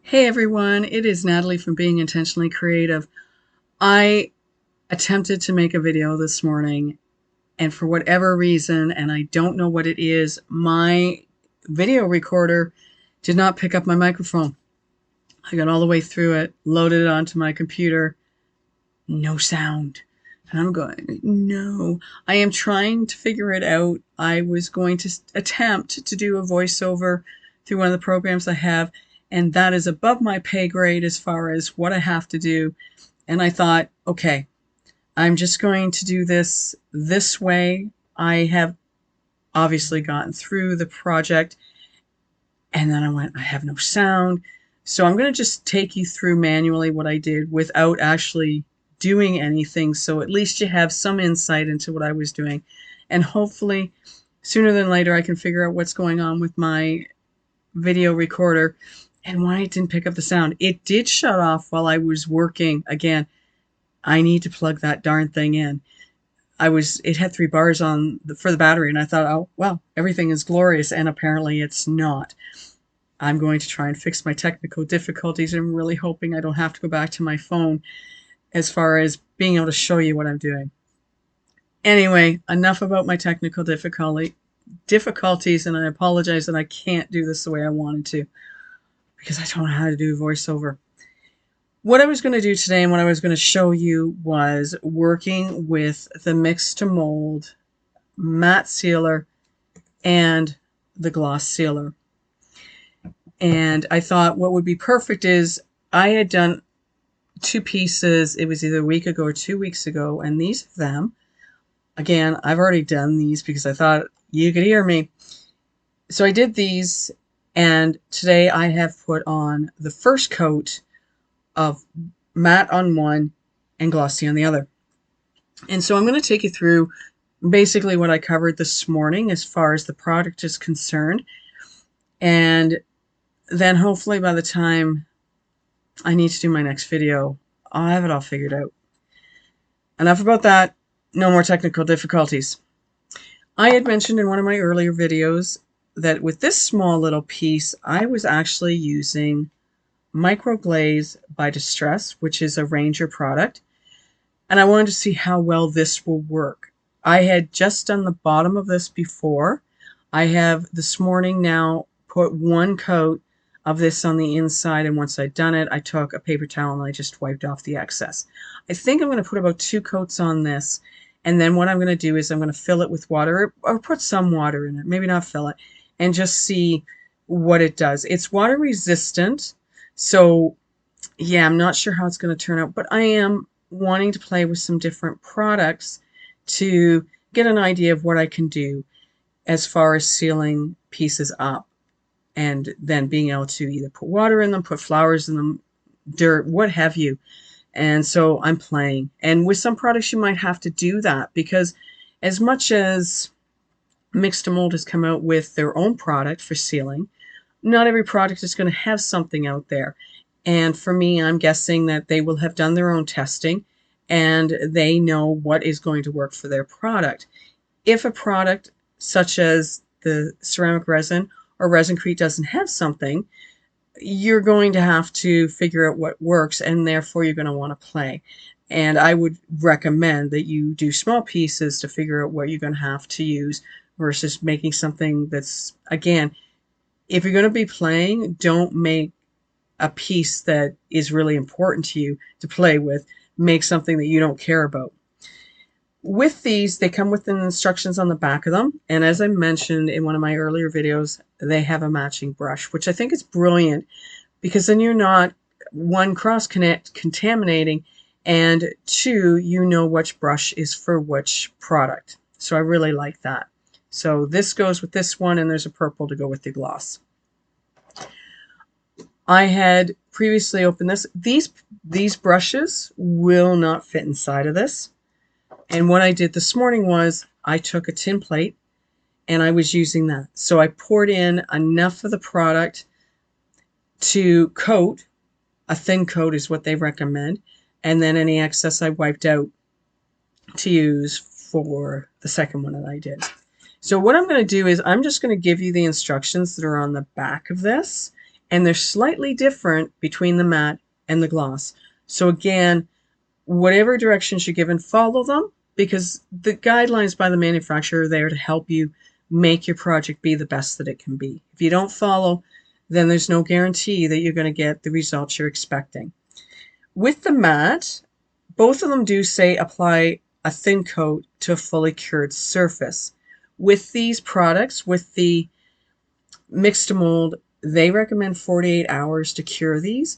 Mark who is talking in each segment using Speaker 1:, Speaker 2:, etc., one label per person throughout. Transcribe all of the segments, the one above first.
Speaker 1: Hey everyone, it is Natalie from Being Intentionally Creative. I attempted to make a video this morning, and for whatever reason, and I don't know what it is, my video recorder did not pick up my microphone. I got all the way through it, loaded it onto my computer, no sound. And I'm going, no. I am trying to figure it out. I was going to attempt to do a voiceover through one of the programs I have, and that is above my pay grade as far as what I have to do. And I thought, okay, I'm just going to do this way. I have obviously gotten through the project, and then I went, I have no sound. So I'm going to just take you through manually what I did without actually doing anything, so at least you have some insight into what I was doing. And hopefully sooner than later I can figure out what's going on with my video recorder and why it didn't pick up the sound. It did shut off while I was working. Again, I need to plug that darn thing in. It had 3 bars for the battery, and I thought, oh well, everything is glorious, and apparently it's not. I'm going to try and fix my technical difficulties. I'm really hoping I don't have to go back to my phone as far as being able to show you what I'm doing. Anyway, enough about my technical difficulties, and I apologize that I can't do this the way I wanted to because I don't know how to do voiceover. What I was going to do today and what I was going to show you was working with the Mix2Mold matte sealer and the gloss sealer. And I thought what would be perfect is I had done 2 pieces. It was either a week ago or 2 weeks ago, and these are them. Again, I've already done these because I thought you could hear me. So I did these, and today I have put on the first coat of matte on one and glossy on the other. And so I'm going to take you through basically what I covered this morning as far as the product is concerned. And then hopefully by the time I need to do my next video, I'll have it all figured out. Enough about that. No more technical difficulties. I had mentioned in one of my earlier videos that with this small little piece, I was actually using Microglaze by Distress, which is a Ranger product. And I wanted to see how well this will work. I had just done the bottom of this before. I have this morning now put 1 coat of this on the inside, and once I'd done it, I took a paper towel and I just wiped off the excess. I think I'm going to put about 2 coats on this, and then what I'm going to do is I'm going to fill it with water, or put some water in it, maybe not fill it, and just see what it does. It's water resistant, so yeah, I'm not sure how it's going to turn out, but I am wanting to play with some different products to get an idea of what I can do as far as sealing pieces up, and then being able to either put water in them, put flowers in them, dirt, what have you. And so I'm playing. And with some products you might have to do that, because as much as Mix2Mold has come out with their own product for sealing, not every product is going to have something out there. And for me, I'm guessing that they will have done their own testing and they know what is going to work for their product. If a product such as the ceramic resin or Resincrite doesn't have something, you're going to have to figure out what works, and therefore you're going to want to play. And I would recommend that you do small pieces to figure out what you're going to have to use versus making something that's, again, if you're going to be playing, don't make a piece that is really important to you to play with. Make something that you don't care about. With these, they come with the instructions on the back of them, and as I mentioned in one of my earlier videos, they have a matching brush, which I think is brilliant, because then you're not, 1, cross-contaminating, and 2, you know which brush is for which product. So I really like that. So this goes with this one, and there's a purple to go with the gloss. I had previously opened this. These brushes will not fit inside of this. And what I did this morning was I took a tin plate and I was using that. So I poured in enough of the product to coat. A thin coat is what they recommend. And then any excess I wiped out to use for the second one that I did. So what I'm going to do is I'm just going to give you the instructions that are on the back of this. and they're slightly different between the matte and the gloss. So again, whatever directions you're given, follow them, because the guidelines by the manufacturer are there to help you make your project be the best that it can be. If you don't follow, then there's no guarantee that you're going to get the results you're expecting. With the matte, both of them do say apply a thin coat to a fully cured surface. With these products, with the Mix2Mold, they recommend 48 hours to cure these.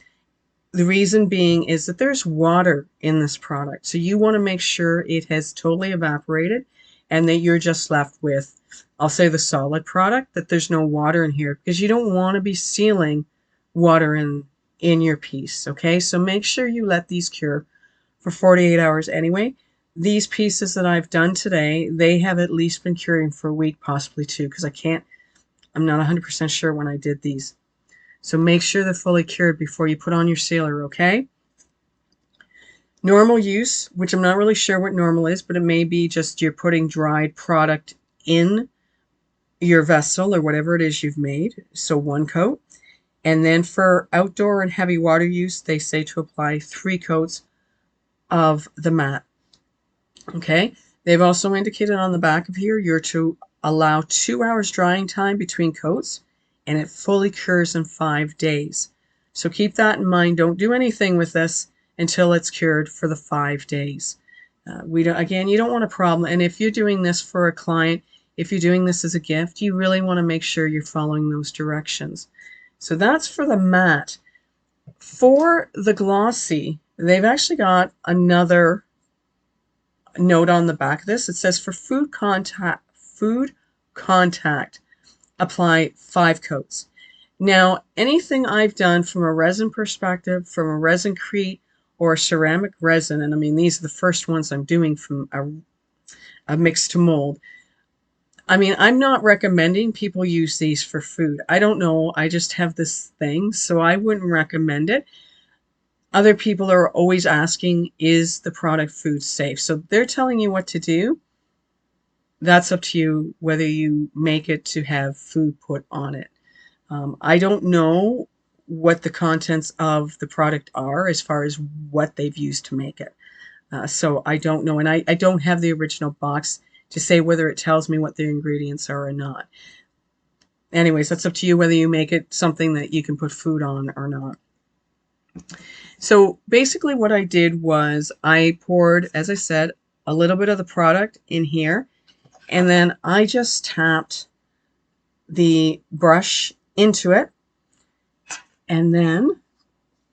Speaker 1: The reason being is that there's water in this product. So you want to make sure it has totally evaporated and that you're just left with, I'll say, the solid product, that there's no water in here, because you don't want to be sealing water in your piece. Okay, so make sure you let these cure for 48 hours anyway. These pieces that I've done today, they have at least been curing for a week, possibly two, because I'm not 100% sure when I did these. So make sure they're fully cured before you put on your sealer, okay? Normal use, which I'm not really sure what normal is, but it may be just you're putting dried product in your vessel or whatever it is you've made. So 1 coat. And then for outdoor and heavy water use, they say to apply 3 coats of the matte. Okay? They've also indicated on the back of here you're to allow 2 hours drying time between coats, and it fully cures in 5 days. So keep that in mind. Don't do anything with this until it's cured for the 5 days. Again, you don't want a problem. And if you're doing this for a client, if you're doing this as a gift, you really want to make sure you're following those directions. So that's for the matte. For the glossy, they've actually got another note on the back of this. It says for food contact, apply 5 coats. Now, anything I've done from a resin perspective, from a resin-crete or a ceramic resin, and I mean, these are the first ones I'm doing from a Mix2Mold. I mean, I'm not recommending people use these for food. I don't know. I just have this thing, so I wouldn't recommend it. Other people are always asking, is the product food safe? So they're telling you what to do. That's up to you whether you make it to have food put on it. I don't know what the contents of the product are as far as what they've used to make it. So I don't know. And I don't have the original box to say whether it tells me what the ingredients are or not. Anyways, that's up to you whether you make it something that you can put food on or not. So basically what I did was I poured, as I said, a little bit of the product in here, and then I just tapped the brush into it, and then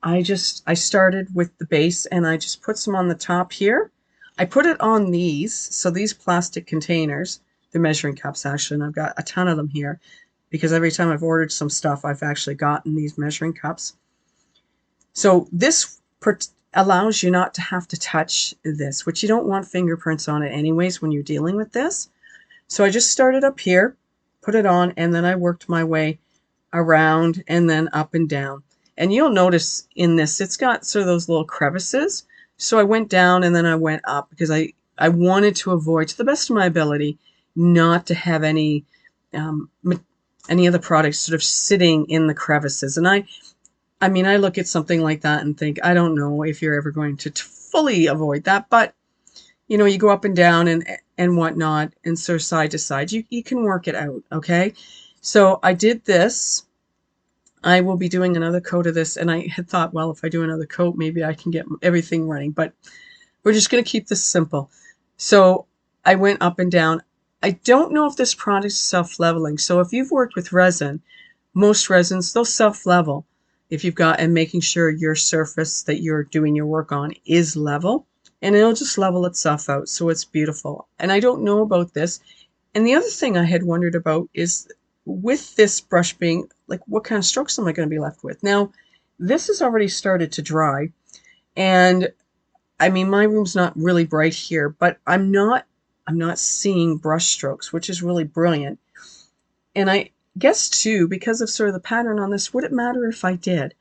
Speaker 1: I started with the base, and I just put some on the top here. I put it on these, so these plastic containers, the measuring cups actually, and I've got a ton of them here because every time I've ordered some stuff, I've actually gotten these measuring cups. So this allows you not to have to touch this, which you don't want fingerprints on it anyways when you're dealing with this. So I just started up here, put it on, and then I worked my way around and then up and down. And you'll notice in this, it's got sort of those little crevices. So I went down and then I went up because I wanted to avoid, to the best of my ability, not to have any of the products sort of sitting in the crevices. And I mean, I look at something like that and think, I don't know if you're ever going to fully avoid that, but you know, you go up and down and whatnot, and sort of side to side, you can work it out, okay? So I did this. I will be doing another coat of this, and I had thought, well, if I do another coat, maybe I can get everything running, but we're just going to keep this simple. So I went up and down. I don't know if this product is self-leveling. So if you've worked with resin, most resins, they'll self-level if you've got, and making sure your surface that you're doing your work on is level, and it'll just level itself out. So it's beautiful. And I don't know about this. And the other thing I had wondered about is, with this brush being, like, what kind of strokes am I going to be left with? Now, this has already started to dry, and I mean, my room's not really bright here, but I'm not seeing brush strokes, which is really brilliant. And I guess too, because of sort of the pattern on this, would it matter if I did?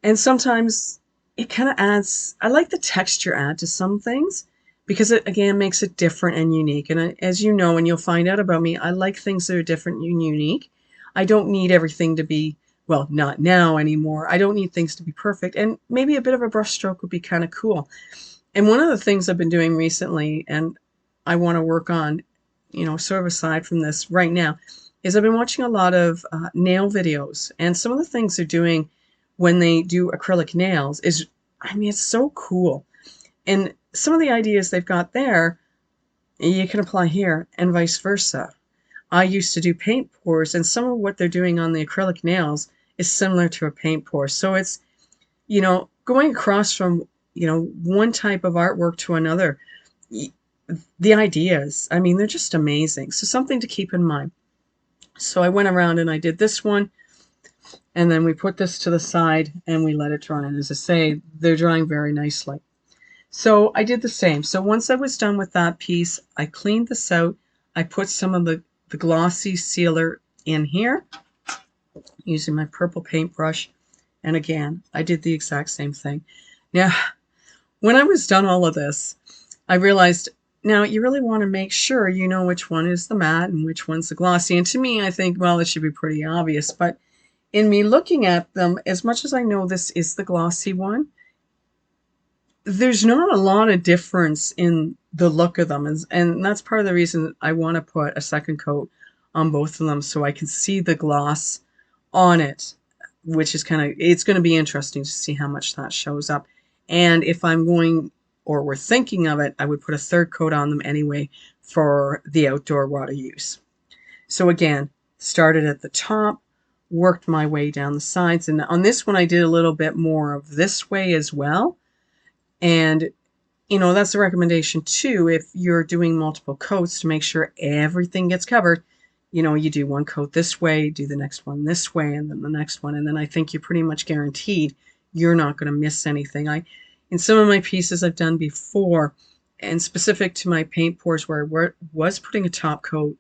Speaker 1: And sometimes it kind of adds, I like the texture add to some things, because it, again, makes it different and unique. And as you know, and you'll find out about me, I like things that are different and unique. I don't need everything to be Well, not now anymore. I don't need things to be perfect, and maybe a bit of a brush stroke would be kind of cool. And one of the things I've been doing recently, and I want to work on, sort of aside from this right now, is I've been watching a lot of nail videos. And some of the things they're doing when they do acrylic nails is, I mean, it's so cool. And some of the ideas they've got there, you can apply here and vice versa. I used to do paint pours, and some of what they're doing on the acrylic nails is similar to a paint pour. So it's, going across from, one type of artwork to another. The ideas, I mean, they're just amazing. So something to keep in mind. So I went around and I did this one, and then we put this to the side and we let it dry. And as I say, they're drying very nicely. So I did the same. So once I was done with that piece, I cleaned this out. I put some of the glossy sealer in here using my purple paintbrush. And again, I did the exact same thing. Now, when I was done all of this, I realized, now you really want to make sure you know which one is the matte and which one's the glossy. And to me, I think, well, it should be pretty obvious. But in me looking at them, as much as I know this is the glossy one, there's not a lot of difference in the look of them. And that's part of the reason I want to put a second coat on both of them so I can see the gloss on it, which is it's going to be interesting to see how much that shows up. And if I'm going, or we're thinking of it, I would put a third coat on them anyway for the outdoor water use. So again, started at the top, worked my way down the sides. And on this one, I did a little bit more of this way as well. And, that's a recommendation too, if you're doing multiple coats, to make sure everything gets covered. You do one coat this way, do the next one this way, and then the next one. And then I think you're pretty much guaranteed you're not going to miss anything. In some of my pieces I've done before, and specific to my paint pours where I was putting a top coat,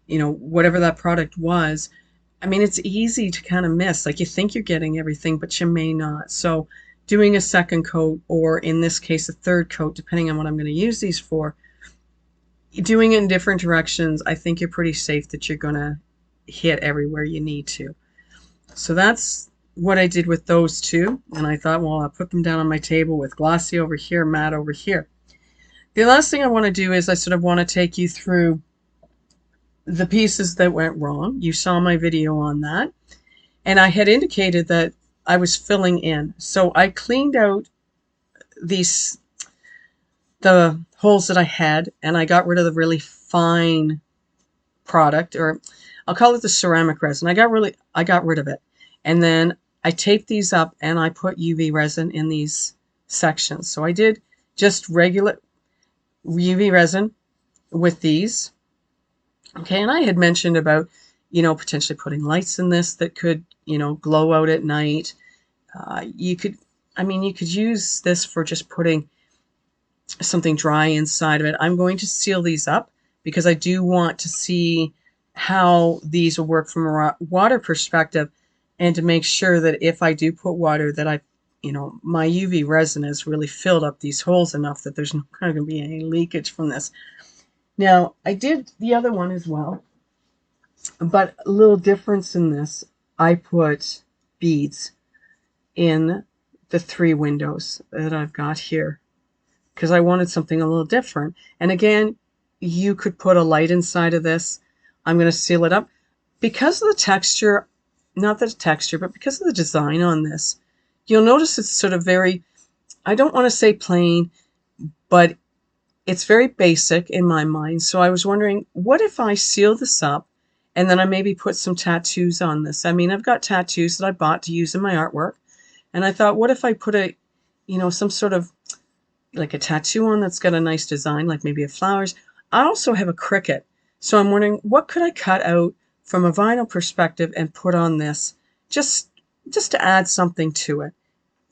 Speaker 1: whatever that product was, I mean, it's easy to kind of miss. Like, you think you're getting everything, but you may not. So doing a second coat, or in this case, a third coat, depending on what I'm going to use these for, doing it in different directions, I think you're pretty safe that you're going to hit everywhere you need to. So that's what I did with those two. And I thought, well, I'll put them down on my table with glossy over here, matte over here. The last thing I want to do is I sort of want to take you through the pieces that went wrong. You saw my video on that. And I had indicated that I was filling in. So I cleaned out the holes that I had, and I got rid of the really fine product, or I'll call it the ceramic resin. I got rid of it. And then I taped these up and I put UV resin in these sections. So I did just regular UV resin with these. Okay, and I had mentioned about, potentially putting lights in this that could, glow out at night. You could use this for just putting something dry inside of it. I'm going to seal these up because I do want to see how these will work from a water perspective, and to make sure that if I do put water, that my UV resin has really filled up these holes enough that there's not going to be any leakage from this. Now, I did the other one as well, but a little difference in this. I put beads in the 3 windows that I've got here because I wanted something a little different. And again, you could put a light inside of this. I'm going to seal it up. Because of the texture, not the texture, but because of the design on this, you'll notice it's sort of very, I don't want to say plain, but it's very basic in my mind. So I was wondering, what if I seal this up and then I maybe put some tattoos on this? I mean, I've got tattoos that I bought to use in my artwork. And I thought, what if I put some sort of like a tattoo on that's got a nice design, like maybe a flowers. I also have a cricket. So I'm wondering, what could I cut out from a vinyl perspective and put on this just to add something to it.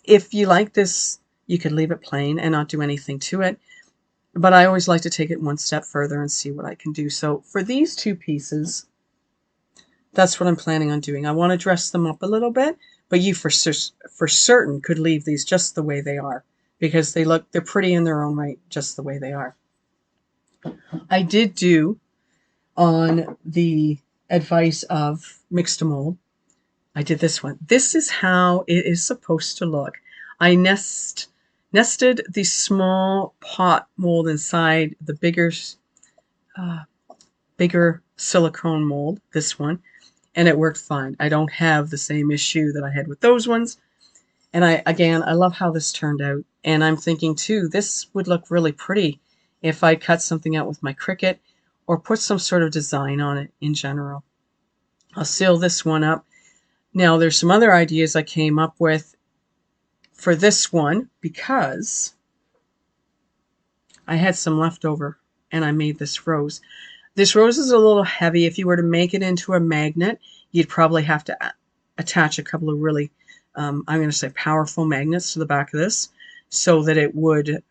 Speaker 1: If you like this, you could leave it plain and not do anything to it. But I always like to take it one step further and see what I can do. So for these 2 pieces, that's what I'm planning on doing. I want to dress them up a little bit, but you for certain could leave these just the way they are, because they're pretty in their own right, just the way they are. I did do, on the advice of Mix2Mold, I did this one. This is how it is supposed to look. I nested the small pot mold inside the bigger silicone mold, this one, and it worked fine. I don't have the same issue that I had with those ones. And I love how this turned out. And I'm thinking too, this would look really pretty if I cut something out with my Cricut or put some sort of design on it in general. I'll seal this one up. Now there's some other ideas I came up with for this one because I had some left over and I made this rose. This rose is a little heavy. If you were to make it into a magnet, you'd probably have to attach a couple of really, I'm going to say powerful magnets to the back of this so that it would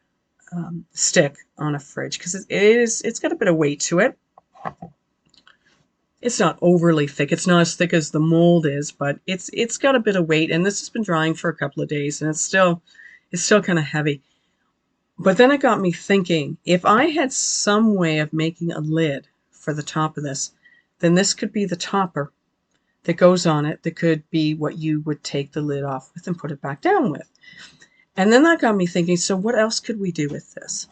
Speaker 1: stick on a fridge, because it's got a bit of weight to it. It's not overly thick. It's not as thick as the mold is, but it's got a bit of weight, and this has been drying for a couple of days, and it's still kind of heavy. But then it got me thinking, if I had some way of making a lid for the top of this, then this could be the topper that goes on it. That could be what you would take the lid off with and put it back down with. And then that got me thinking, so what else could we do with this?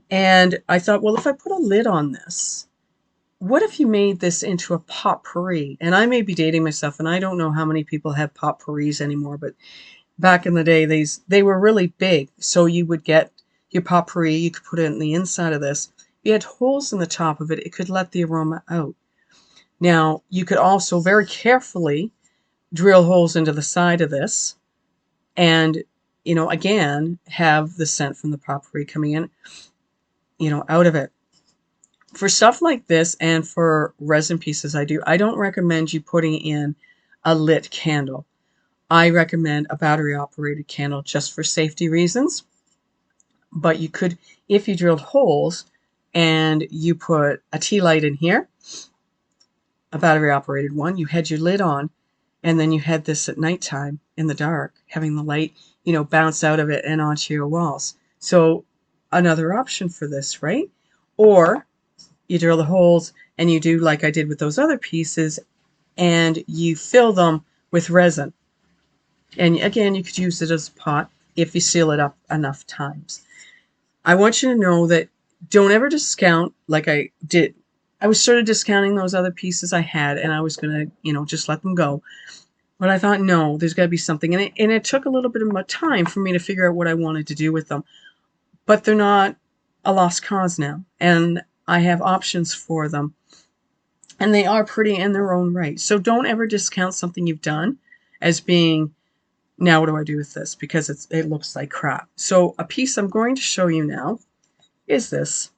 Speaker 1: And I thought, well, if I put a lid on this, what if you made this into a potpourri? And I may be dating myself, and I don't know how many people have potpourris anymore, but back in the day, they were really big. So you would get your potpourri, you could put it in the inside of this. If you had holes in the top of it, it could let the aroma out. Now, you could also very carefully drill holes into the side of this and, again, have the scent from the potpourri coming in, out of it. For stuff like this and for resin pieces I don't recommend you putting in a lit candle. I recommend a battery operated candle just for safety reasons. But you could, if you drilled holes and you put a tea light in here, a battery operated one, you had your lid on, and then you had this at nighttime in the dark, having the light, bounce out of it and onto your walls. So another option for this, right? Or you drill the holes and you do like I did with those other pieces, and you fill them with resin. And again, you could use it as a pot if you seal it up enough times. I want you to know that don't ever discount like I did. I was sort of discounting those other pieces I had, and I was going to, just let them go. But I thought, no, there's got to be something. And it took a little bit of time for me to figure out what I wanted to do with them. But they're not a lost cause now. And I have options for them. And they are pretty in their own right. So don't ever discount something you've done as being, now what do I do with this? Because it looks like crap. So a piece I'm going to show you now is this.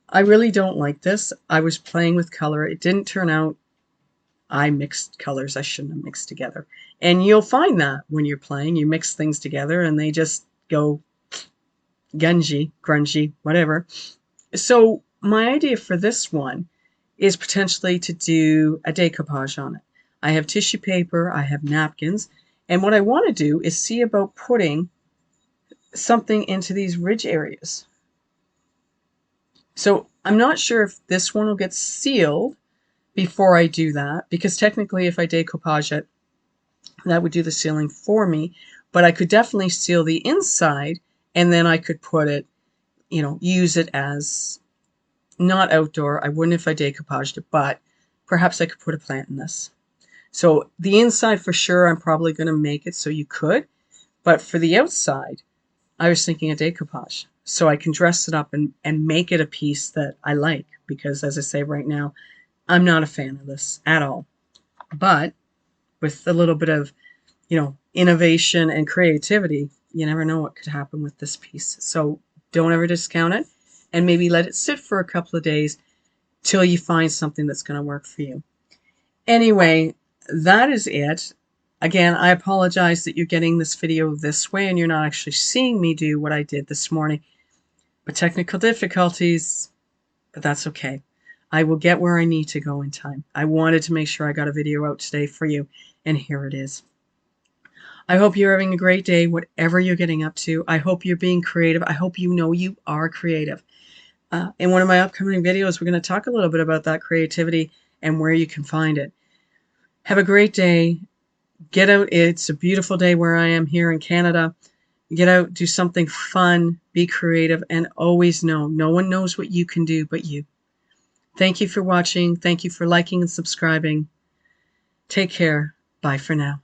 Speaker 1: I really don't like this. I was playing with color. It didn't turn out. I mixed colors I shouldn't have mixed together. And you'll find that when you're playing, you mix things together and they just go gungy, grungy, whatever. So my idea for this one is potentially to do a decoupage on it. I have tissue paper, I have napkins, and what I want to do is see about putting something into these ridge areas. So I'm not sure if this one will get sealed before I do that, because technically if I decoupage it, that would do the sealing for me. But I could definitely seal the inside, and then I could put it, use it as not outdoor. I wouldn't if I decoupaged it, but perhaps I could put a plant in this. So the inside for sure, I'm probably going to make it so you could. But for the outside, I was thinking a decoupage. So I can dress it up and make it a piece that I like. Because as I say right now, I'm not a fan of this at all. But with a little bit of, innovation and creativity, you never know what could happen with this piece. So don't ever discount it, and maybe let it sit for a couple of days till you find something that's going to work for you. Anyway, that is it. Again, I apologize that you're getting this video this way and you're not actually seeing me do what I did this morning. But technical difficulties, but that's okay. I will get where I need to go in time. I wanted to make sure I got a video out today for you, and here it is. I hope you're having a great day, whatever you're getting up to. I hope you're being creative. I hope you know you are creative. In one of my upcoming videos, we're going to talk a little bit about that creativity and where you can find it. Have a great day. Get out. It's a beautiful day where I am here in Canada. Get out, do something fun, be creative, and always know no one knows what you can do but you. Thank you for watching. Thank you for liking and subscribing. Take care. Bye for now.